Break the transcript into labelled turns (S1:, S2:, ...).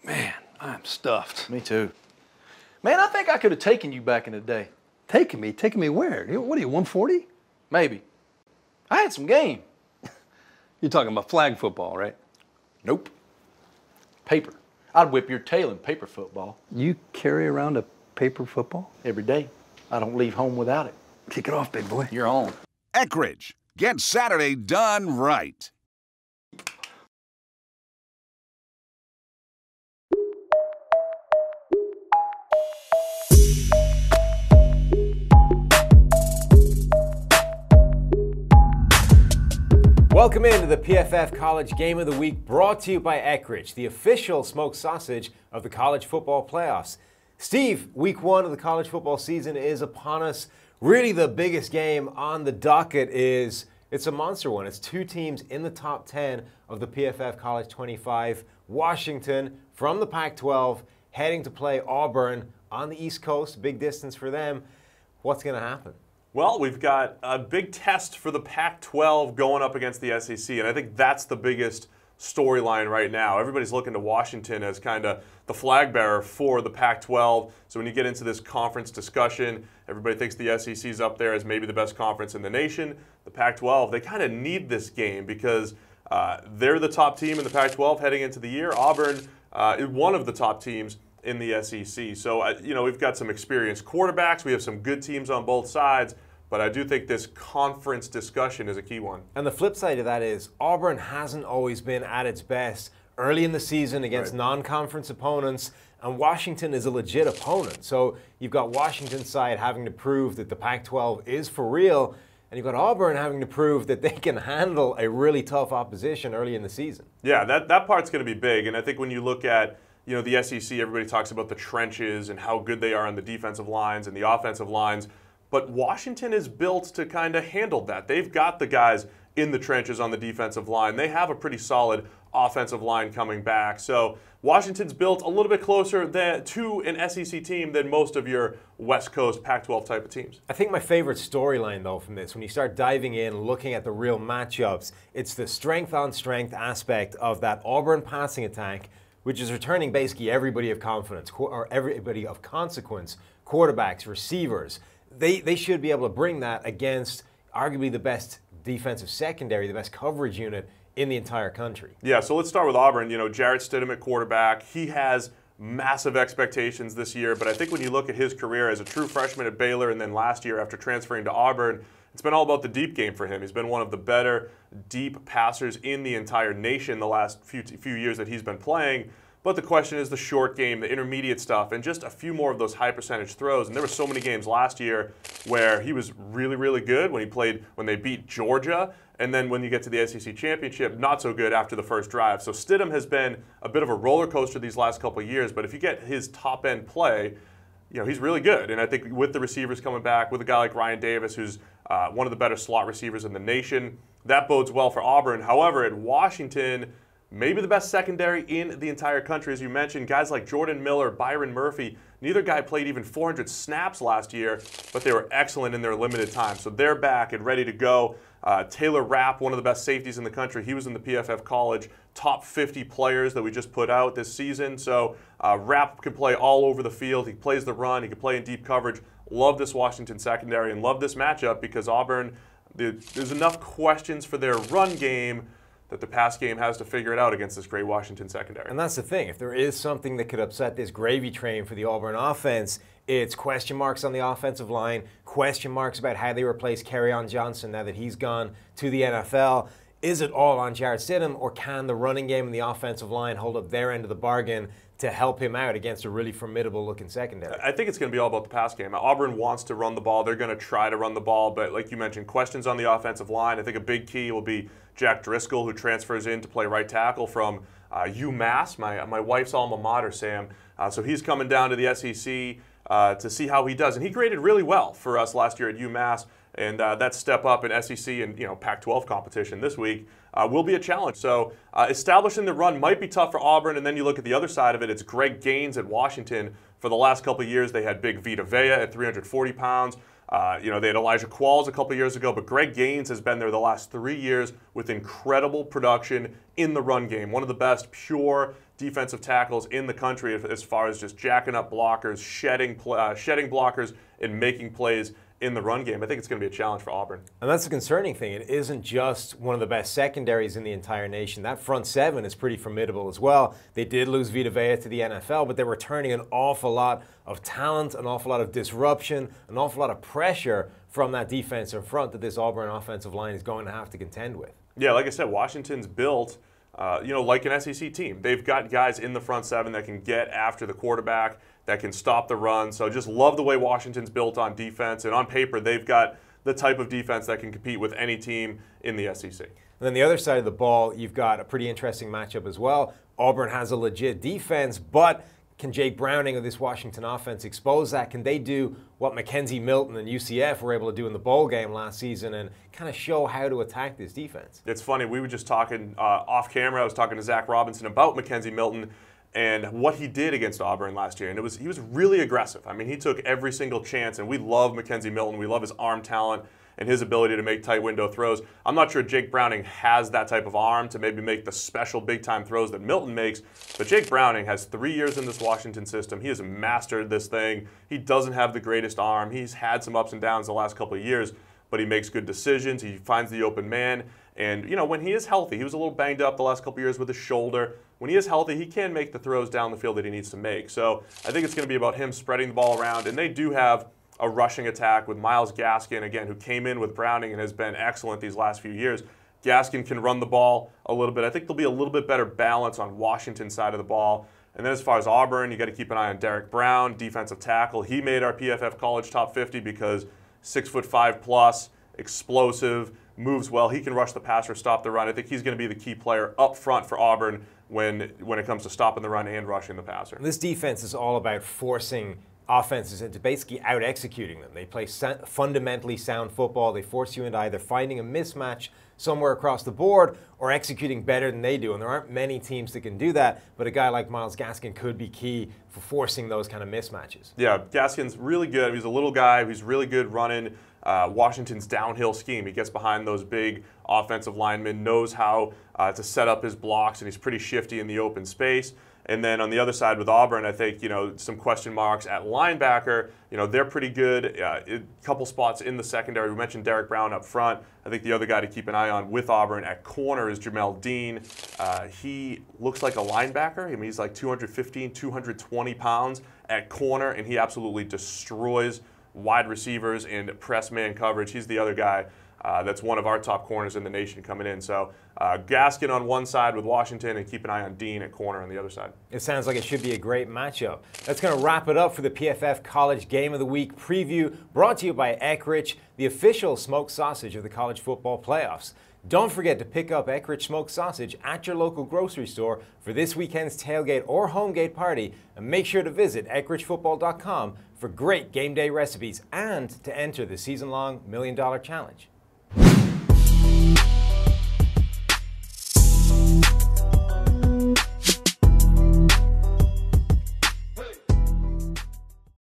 S1: Man, I'm stuffed.
S2: Me too. Man, I think I could have taken you back in the day.
S1: Taking me? Taking me where? What are you, 140?
S2: Maybe. I had some game.
S1: You're talking about flag football, right?
S2: Nope. Paper. I'd whip your tail in paper football.
S1: You carry around a paper football?
S2: Every day. I don't leave home without it.
S1: Kick it off, big boy.
S2: You're on.
S3: Eckrich. Get Saturday done right.
S4: Welcome into the PFF College Game of the Week, brought to you by Eckrich, the official smoked sausage of the college football playoffs. Steve, week one of the college football season is upon us. Really the biggest game on the docket it's a monster one. It's two teams in the top 10 of the PFF College 25. Washington from the Pac-12 heading to play Auburn on the East Coast. Big distance for them. What's going to happen?
S5: Well, we've got a big test for the Pac-12 going up against the SEC, and I think that's the biggest storyline right now. Everybody's looking to Washington as kind of the flag bearer for the Pac-12. So when you get into this conference discussion, everybody thinks the SEC's up there as maybe the best conference in the nation. The Pac-12, they kind of need this game because they're the top team in the Pac-12 heading into the year. Auburn is one of the top teams in the SEC. So, we've got some experienced quarterbacks. We have some good teams on both sides. But I do think this conference discussion is a key one.
S4: And the flip side of that is Auburn hasn't always been at its best early in the season against non-conference opponents, and Washington is a legit opponent. So you've got Washington's side having to prove that the Pac-12 is for real, and you've got Auburn having to prove that they can handle a really tough opposition early in the season.
S5: Yeah, that part's going to be big. And I think when you look at the SEC, everybody talks about the trenches and how good they are on the defensive lines and the offensive lines. But Washington is built to kind of handle that. They've got the guys in the trenches on the defensive line. They have a pretty solid offensive line coming back. So Washington's built a little bit closer to an SEC team than most of your West Coast Pac-12 type of teams.
S4: I think my favorite storyline, though, from this, when you start diving in, looking at the real matchups, it's the strength-on-strength aspect of that Auburn passing attack, which is returning basically everybody of confidence, or everybody of consequence, quarterbacks, receivers. They should be able to bring that against arguably the best defensive secondary, the best coverage unit in the entire country.
S5: Yeah, so let's start with Auburn. Jarrett Stidham at quarterback. He has massive expectations this year, but I think when you look at his career as a true freshman at Baylor and then last year after transferring to Auburn, it's been all about the deep game for him. He's been one of the better deep passers in the entire nation the last few years that he's been playing. But the question is the short game, the intermediate stuff, and just a few more of those high percentage throws. And there were so many games last year where he was really, really good when they beat Georgia. And then when you get to the SEC championship, not so good after the first drive. So Stidham has been a bit of a roller coaster these last couple of years. But if you get his top end play, he's really good. And I think with the receivers coming back, with a guy like Ryan Davis, who's one of the better slot receivers in the nation, that bodes well for Auburn. However, at Washington, maybe the best secondary in the entire country. As you mentioned, guys like Jordan Miller, Byron Murphy, neither guy played even 400 snaps last year, but they were excellent in their limited time. So they're back and ready to go. Taylor Rapp, one of the best safeties in the country, he was in the PFF College top 50 players that we just put out this season. So Rapp can play all over the field. He plays the run. He can play in deep coverage. Love this Washington secondary and love this matchup because Auburn, there's enough questions for their run game that the pass game has to figure it out against this great Washington secondary.
S4: And that's the thing. If there is something that could upset this gravy train for the Auburn offense, it's question marks on the offensive line, question marks about how they replace Kerryon Johnson now that he's gone to the NFL. Is it all on Jarrett Stidham, or can the running game and the offensive line hold up their end of the bargain to help him out against a really formidable-looking secondary?
S5: I think it's going to be all about the pass game. Auburn wants to run the ball. They're going to try to run the ball, but like you mentioned, questions on the offensive line. I think a big key will be Jack Driscoll, who transfers in to play right tackle from UMass, my wife's alma mater, Sam. So he's coming down to the SEC to see how he does. And he graded really well for us last year at UMass. And that step up in SEC and Pac-12 competition this week will be a challenge. So establishing the run might be tough for Auburn. And then you look at the other side of it, it's Greg Gaines at Washington. For the last couple of years, they had big Vita Vea at 340 pounds. They had Elijah Qualls a couple of years ago, but Greg Gaines has been there the last 3 years with incredible production in the run game. One of the best pure defensive tackles in the country as far as just jacking up blockers, shedding blockers, and making plays in the run game. I think it's going to be a challenge for Auburn.
S4: And that's the concerning thing. It isn't just one of the best secondaries in the entire nation. That front seven is pretty formidable as well. They did lose Vita Vea to the NFL, but they're returning an awful lot of talent, an awful lot of disruption, an awful lot of pressure from that defensive front that this Auburn offensive line is going to have to contend with.
S5: Yeah, like I said, Washington's built, like an SEC team. They've got guys in the front seven that can get after the quarterback, that can stop the run. So just love the way Washington's built on defense. And on paper, they've got the type of defense that can compete with any team in the SEC.
S4: And then the other side of the ball, you've got a pretty interesting matchup as well. Auburn has a legit defense, but can Jake Browning of this Washington offense expose that? Can they do what Mackenzie Milton and UCF were able to do in the bowl game last season and kind of show how to attack this defense?
S5: It's funny. We were just talking off camera. I was talking to Zach Robinson about Mackenzie Milton and what he did against Auburn last year. And he was really aggressive. I mean, he took every single chance, and we love Mackenzie Milton. We love his arm talent and his ability to make tight window throws. I'm not sure Jake Browning has that type of arm to maybe make the special big-time throws that Milton makes, but Jake Browning has 3 years in this Washington system. He has mastered this thing. He doesn't have the greatest arm. He's had some ups and downs the last couple of years, but he makes good decisions. He finds the open man. And, when he is healthy, he was a little banged up the last couple of years with his shoulder. When he is healthy, he can make the throws down the field that he needs to make. So I think it's going to be about him spreading the ball around. And they do have a rushing attack with Myles Gaskin, again, who came in with Browning and has been excellent these last few years. Gaskin can run the ball a little bit. I think there'll be a little bit better balance on Washington's side of the ball. And then as far as Auburn, you got to keep an eye on Derek Brown, defensive tackle. He made our PFF college top 50 because 6'5" plus, explosive, moves well. He can rush the passer, stop the run. I think he's going to be the key player up front for Auburn when it comes to stopping the run and rushing the passer.
S4: This defense is all about forcing offenses into basically out-executing them. They play fundamentally sound football. They force you into either finding a mismatch somewhere across the board or executing better than they do. And there aren't many teams that can do that, but a guy like Myles Gaskin could be key for forcing those kind of mismatches.
S5: Yeah, Gaskin's really good. He's a little guy. He's really good running Washington's downhill scheme. He gets behind those big offensive linemen, knows how to set up his blocks, and he's pretty shifty in the open space. And then on the other side with Auburn, I think, some question marks at linebacker. They're pretty good. A couple spots in the secondary. We mentioned Derek Brown up front. I think the other guy to keep an eye on with Auburn at corner is Jamel Dean. He looks like a linebacker. I mean, he's like 215, 220 pounds at corner, and he absolutely destroys wide receivers and press man coverage. He's the other guy that's one of our top corners in the nation coming in. So Gaskin on one side with Washington, and keep an eye on Dean at corner on the other side.
S4: It sounds like it should be a great matchup. That's going to wrap it up for the PFF College Game of the Week preview, brought to you by Eckrich, the official smoked sausage of the college football playoffs. Don't forget to pick up Eckrich smoked sausage at your local grocery store for this weekend's tailgate or homegate party, and make sure to visit EckrichFootball.com for great game day recipes and to enter the season-long $1 Million Challenge.